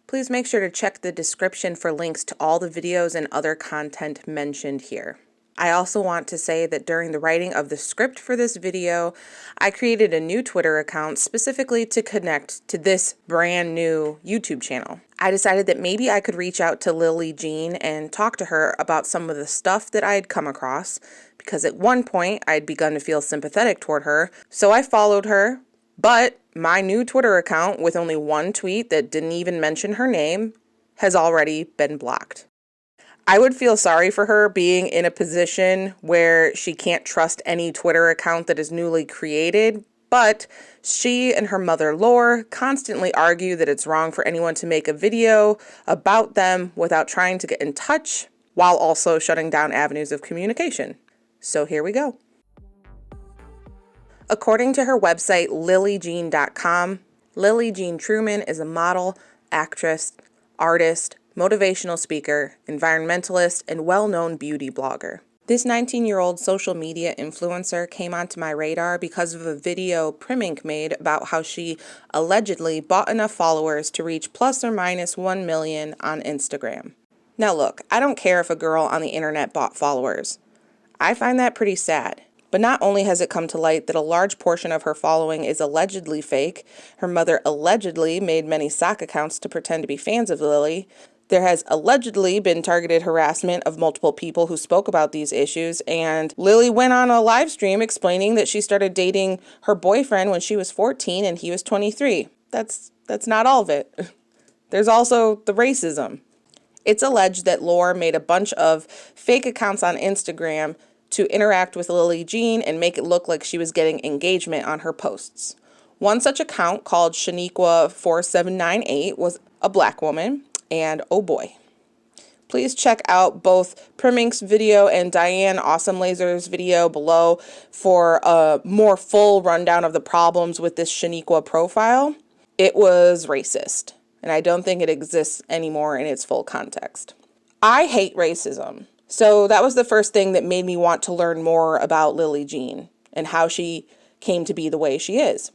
Please make sure to check the description for links to all the videos and other content mentioned here. I also want to say that during the writing of the script for this video, I created a new Twitter account specifically to connect to this brand new YouTube channel. I decided that maybe I could reach out to Lillee Jean and talk to her about some of the stuff that I had come across, because at one point I'd begun to feel sympathetic toward her, so I followed her. But my new Twitter account, with only one tweet that didn't even mention her name, has already been blocked. I would feel sorry for her being in a position where she can't trust any Twitter account that is newly created, but she and her mother Lore constantly argue that it's wrong for anyone to make a video about them without trying to get in touch, while also shutting down avenues of communication. So here we go. According to her website, LilleeJean.com, Lillee Jean Truman is a model, actress, artist, motivational speaker, environmentalist, and well-known beauty blogger. This 19-year-old social media influencer came onto my radar because of a video Primink made about how she allegedly bought enough followers to reach plus or minus 1 million on Instagram. Now look, I don't care if a girl on the internet bought followers. I find that pretty sad. But not only has it come to light that a large portion of her following is allegedly fake, her mother allegedly made many sock accounts to pretend to be fans of Lillee. There has allegedly been targeted harassment of multiple people who spoke about these issues, and Lillee went on a live stream explaining that she started dating her boyfriend when she was 14 and he was 23. That's not all of it. There's also the racism. It's alleged that Lore made a bunch of fake accounts on Instagram to interact with Lillee Jean and make it look like she was getting engagement on her posts. One such account, called Shaniqua4798, was a black woman, and oh boy. Please check out both Primink's video and Diane Awesome Laser's video below for a more full rundown of the problems with this Shaniqua profile. It was racist, and I don't think it exists anymore in its full context. I hate racism. So that was the first thing that made me want to learn more about Lillee Jean and how she came to be the way she is.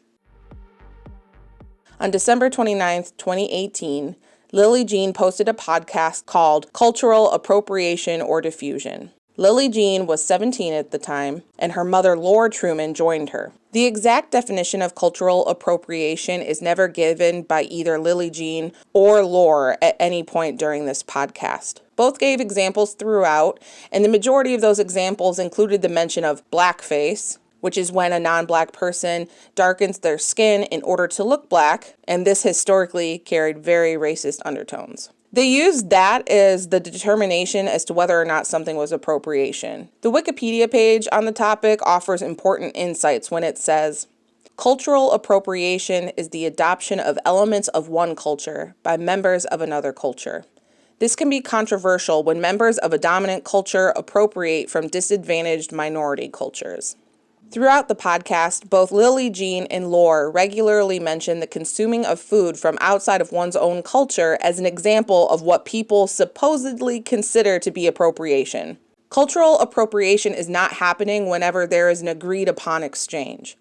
On December 29th, 2018, Lillee Jean posted a podcast called Cultural Appropriation or Diffusion. Lillee Jean was 17 at the time, and her mother Lore Truman joined her. The exact definition of cultural appropriation is never given by either Lillee Jean or Lore at any point during this podcast. Both gave examples throughout, and the majority of those examples included the mention of blackface, which is when a non-black person darkens their skin in order to look black, and this historically carried very racist undertones. They used that as the determination as to whether or not something was appropriation. The Wikipedia page on the topic offers important insights when it says, "Cultural appropriation is the adoption of elements of one culture by members of another culture. This can be controversial when members of a dominant culture appropriate from disadvantaged minority cultures." Throughout the podcast, both Lillee Jean and Lore regularly mention the consuming of food from outside of one's own culture as an example of what people supposedly consider to be appropriation. Cultural appropriation is not happening whenever there is an agreed upon exchange.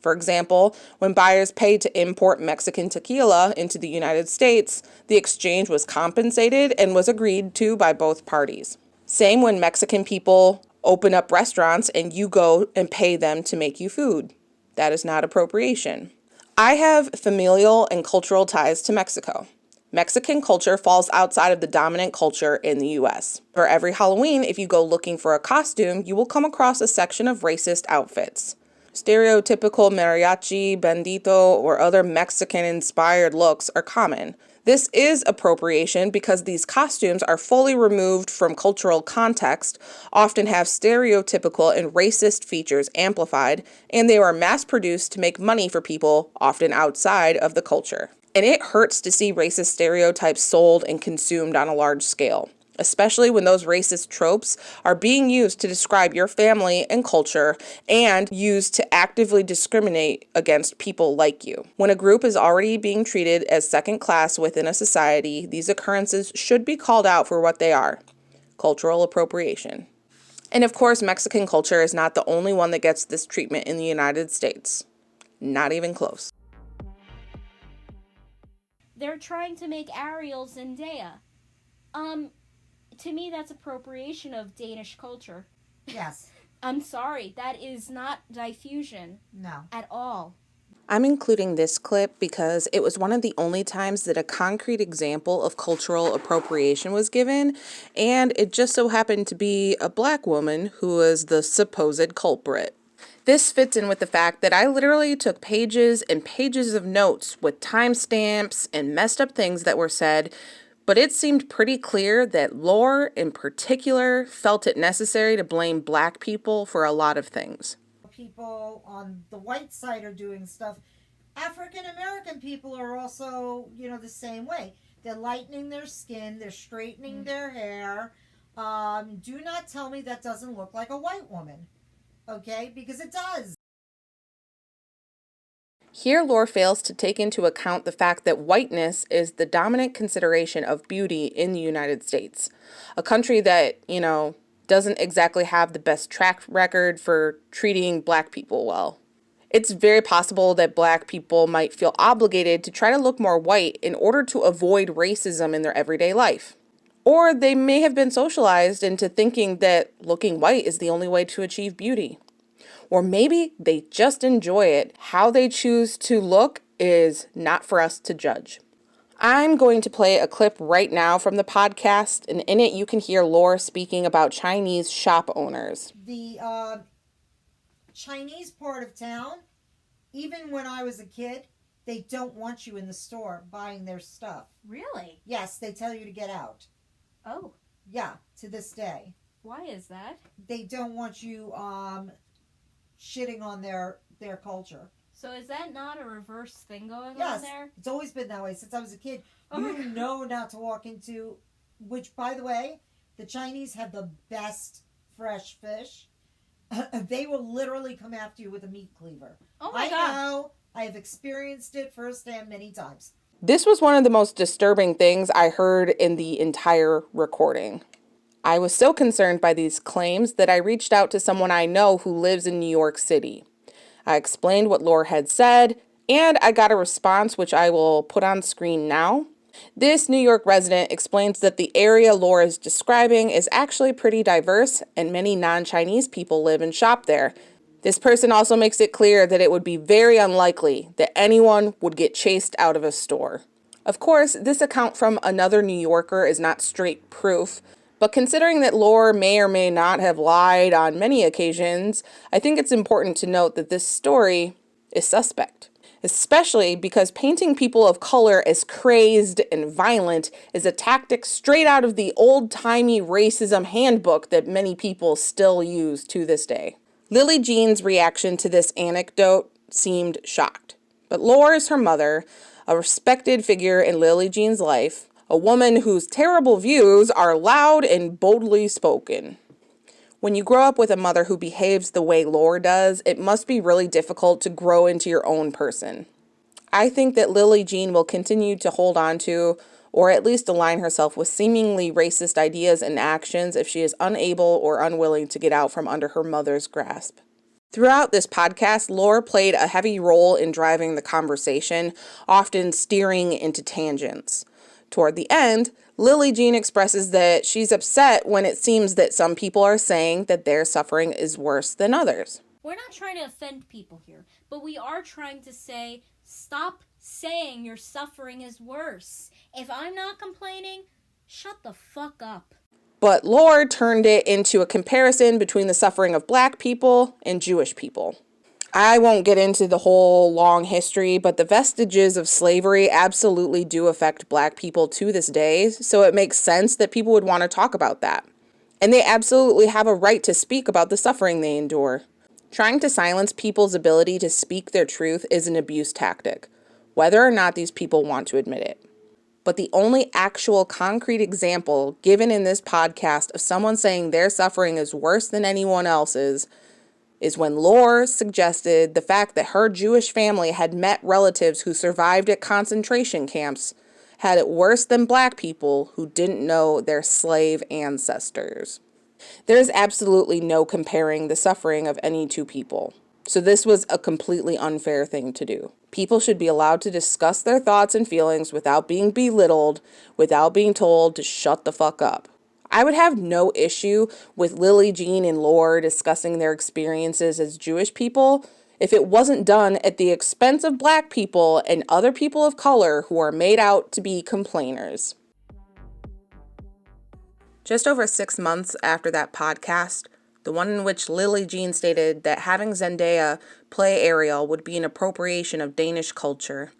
For example, when buyers paid to import Mexican tequila into the United States, the exchange was compensated and was agreed to by both parties. Same when Mexican people open up restaurants and you go and pay them to make you food. That is not appropriation. I have familial and cultural ties to Mexico. Mexican culture falls outside of the dominant culture in the US. For every Halloween, if you go looking for a costume, you will come across a section of racist outfits. Stereotypical mariachi, bandito, or other Mexican-inspired looks are common. This is appropriation because these costumes are fully removed from cultural context, often have stereotypical and racist features amplified, and they are mass-produced to make money for people often outside of the culture. And it hurts to see racist stereotypes sold and consumed on a large scale, especially when those racist tropes are being used to describe your family and culture and used to actively discriminate against people like you. When a group is already being treated as second class within a society, these occurrences should be called out for what they are: cultural appropriation. And of course, Mexican culture is not the only one that gets this treatment in the United States. Not even close. They're trying to make Ariel Zendaya. To me, that's appropriation of Danish culture. Yes. I'm sorry, that is not diffusion. No. At all. I'm including this clip because it was one of the only times that a concrete example of cultural appropriation was given, and it just so happened to be a black woman who was the supposed culprit. This fits in with the fact that I literally took pages and pages of notes with timestamps and messed up things that were said, but it seemed pretty clear that Lore, in particular, felt it necessary to blame black people for a lot of things. People on the white side are doing stuff. African American people are also, the same way. They're lightening their skin, they're straightening their hair. Do not tell me that doesn't look like a white woman, okay? Because it does. Here, Lore fails to take into account the fact that whiteness is the dominant consideration of beauty in the United States, a country that, doesn't exactly have the best track record for treating black people well. It's very possible that black people might feel obligated to try to look more white in order to avoid racism in their everyday life. Or they may have been socialized into thinking that looking white is the only way to achieve beauty. Or maybe they just enjoy it. How they choose to look is not for us to judge. I'm going to play a clip right now from the podcast, and in it you can hear Laura speaking about Chinese shop owners. The Chinese part of town, even when I was a kid, they don't want you in the store buying their stuff. Really? Yes, they tell you to get out. Oh. Yeah, to this day. Why is that? They don't want you shitting on their culture. So is that not a reverse thing going on there? Yes, it's always been that way since I was a kid. Oh you know not to walk into, which, by the way, the Chinese have the best fresh fish. They will literally come after you with a meat cleaver. Oh my God. I know. I have experienced it firsthand many times. This was one of the most disturbing things I heard in the entire recording. I was so concerned by these claims that I reached out to someone I know who lives in New York City. I explained what Laura had said, and I got a response which I will put on screen now. This New York resident explains that the area Laura is describing is actually pretty diverse, and many non-Chinese people live and shop there. This person also makes it clear that it would be very unlikely that anyone would get chased out of a store. Of course, this account from another New Yorker is not straight proof, but considering that Laura may or may not have lied on many occasions, I think it's important to note that this story is suspect. Especially because painting people of color as crazed and violent is a tactic straight out of the old-timey racism handbook that many people still use to this day. Lillee Jean's reaction to this anecdote seemed shocked. But Laura is her mother, a respected figure in Lillee Jean's life, a woman whose terrible views are loud and boldly spoken. When you grow up with a mother who behaves the way Laura does, it must be really difficult to grow into your own person. I think that Lillee Jean will continue to hold on to, or at least align herself with seemingly racist ideas and actions if she is unable or unwilling to get out from under her mother's grasp. Throughout this podcast, Laura played a heavy role in driving the conversation, often steering into tangents. Toward the end, Lillee Jean expresses that she's upset when it seems that some people are saying that their suffering is worse than others. We're not trying to offend people here, but we are trying to say, stop saying your suffering is worse. If I'm not complaining, shut the fuck up. But Laura turned it into a comparison between the suffering of black people and Jewish people. I won't get into the whole long history, but the vestiges of slavery absolutely do affect black people to this day, so it makes sense that people would want to talk about that. And they absolutely have a right to speak about the suffering they endure. Trying to silence people's ability to speak their truth is an abuse tactic, whether or not these people want to admit it. But the only actual concrete example given in this podcast of someone saying their suffering is worse than anyone else's is when Laura suggested the fact that her Jewish family had met relatives who survived at concentration camps had it worse than black people who didn't know their slave ancestors. There is absolutely no comparing the suffering of any two people. So this was a completely unfair thing to do. People should be allowed to discuss their thoughts and feelings without being belittled, without being told to shut the fuck up. I would have no issue with Lillee Jean and Lore discussing their experiences as Jewish people if it wasn't done at the expense of Black people and other people of color who are made out to be complainers. Just over 6 months after that podcast, the one in which Lillee Jean stated that having Zendaya play Ariel would be an appropriation of Danish culture,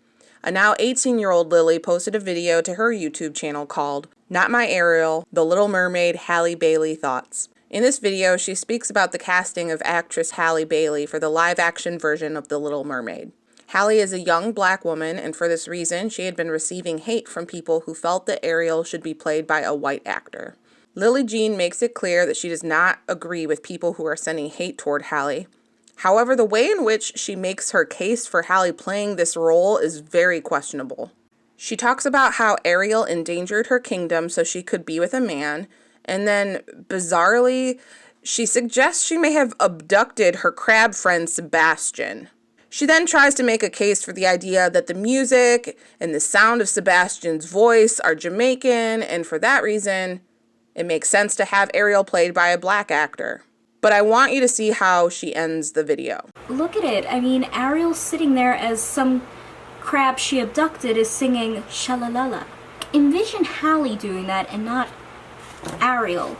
a now 18-year-old Lillee posted a video to her YouTube channel called Not My Ariel, The Little Mermaid Halle Bailey Thoughts. In this video, she speaks about the casting of actress Halle Bailey for the live-action version of The Little Mermaid. Halle is a young Black woman, and for this reason, she had been receiving hate from people who felt that Ariel should be played by a white actor. Lillee Jean makes it clear that she does not agree with people who are sending hate toward Halle. However, the way in which she makes her case for Halle playing this role is very questionable. She talks about how Ariel endangered her kingdom so she could be with a man, and then, bizarrely, she suggests she may have abducted her crab friend Sebastian. She then tries to make a case for the idea that the music and the sound of Sebastian's voice are Jamaican, and for that reason, it makes sense to have Ariel played by a Black actor. But I want you to see how she ends the video. Look at it. I mean, Ariel's sitting there as some crab she abducted is singing shalalala. Envision Halle doing that and not Ariel.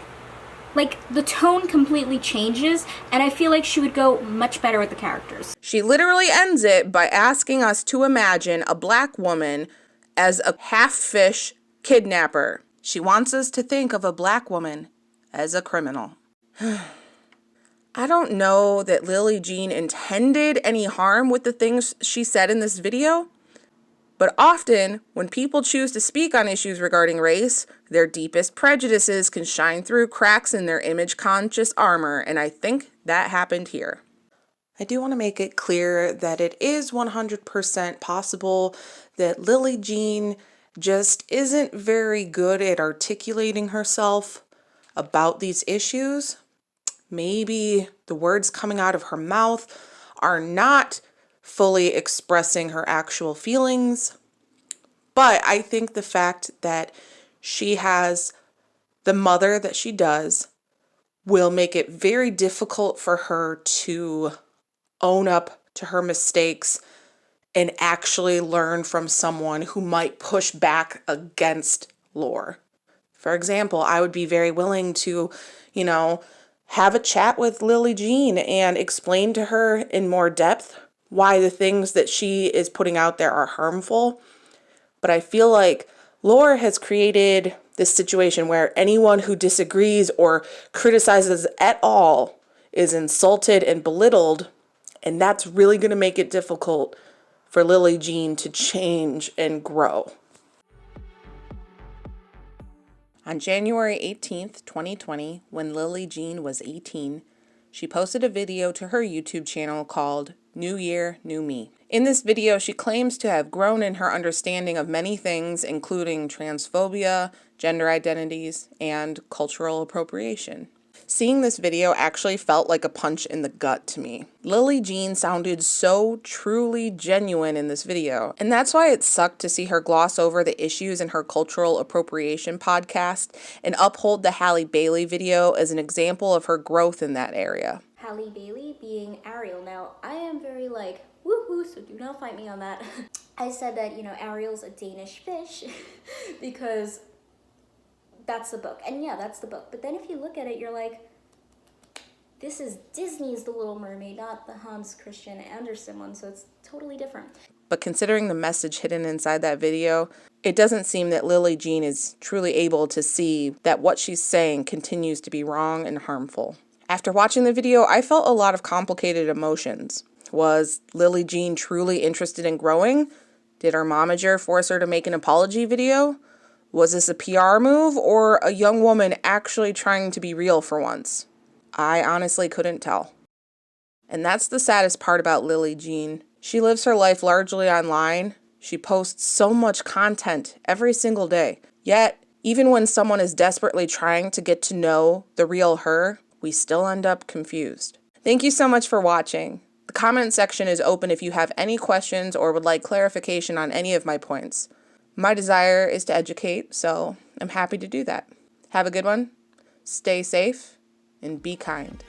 Like, the tone completely changes, and I feel like she would go much better with the characters. She literally ends it by asking us to imagine a Black woman as a half-fish kidnapper. She wants us to think of a Black woman as a criminal. I don't know that Lillee Jean intended any harm with the things she said in this video, but often when people choose to speak on issues regarding race, their deepest prejudices can shine through cracks in their image-conscious armor, and I think that happened here. I do want to make it clear that it is 100% possible that Lillee Jean just isn't very good at articulating herself about these issues. Maybe the words coming out of her mouth are not fully expressing her actual feelings. But I think the fact that she has the mother that she does will make it very difficult for her to own up to her mistakes and actually learn from someone who might push back against Lore. For example, I would be very willing to, have a chat with Lillee Jean and explain to her in more depth why the things that she is putting out there are harmful. But I feel like Lore has created this situation where anyone who disagrees or criticizes at all is insulted and belittled, and that's really going to make it difficult for Lillee Jean to change and grow. On January 18th, 2020, when Lillee Jean was 18, she posted a video to her YouTube channel called New Year, New Me. In this video, she claims to have grown in her understanding of many things, including transphobia, gender identities, and cultural appropriation. Seeing this video actually felt like a punch in the gut to me. Lillee Jean sounded so truly genuine in this video, and that's why it sucked to see her gloss over the issues in her cultural appropriation podcast and uphold the Halle Bailey video as an example of her growth in that area. Halle Bailey being Ariel. Now, I am very woohoo, so do not fight me on that. I said that, Ariel's a Danish fish because that's the book. And yeah, that's the book. But then if you look at it, you're like, this is Disney's The Little Mermaid, not the Hans Christian Andersen one, so it's totally different. But considering the message hidden inside that video, it doesn't seem that Lillee Jean is truly able to see that what she's saying continues to be wrong and harmful. After watching the video, I felt a lot of complicated emotions. Was Lillee Jean truly interested in growing? Did her momager force her to make an apology video? Was this a PR move or a young woman actually trying to be real for once? I honestly couldn't tell. And that's the saddest part about Lillee Jean. She lives her life largely online. She posts so much content every single day. Yet, even when someone is desperately trying to get to know the real her, we still end up confused. Thank you so much for watching. The comment section is open if you have any questions or would like clarification on any of my points. My desire is to educate, so I'm happy to do that. Have a good one, stay safe, and be kind.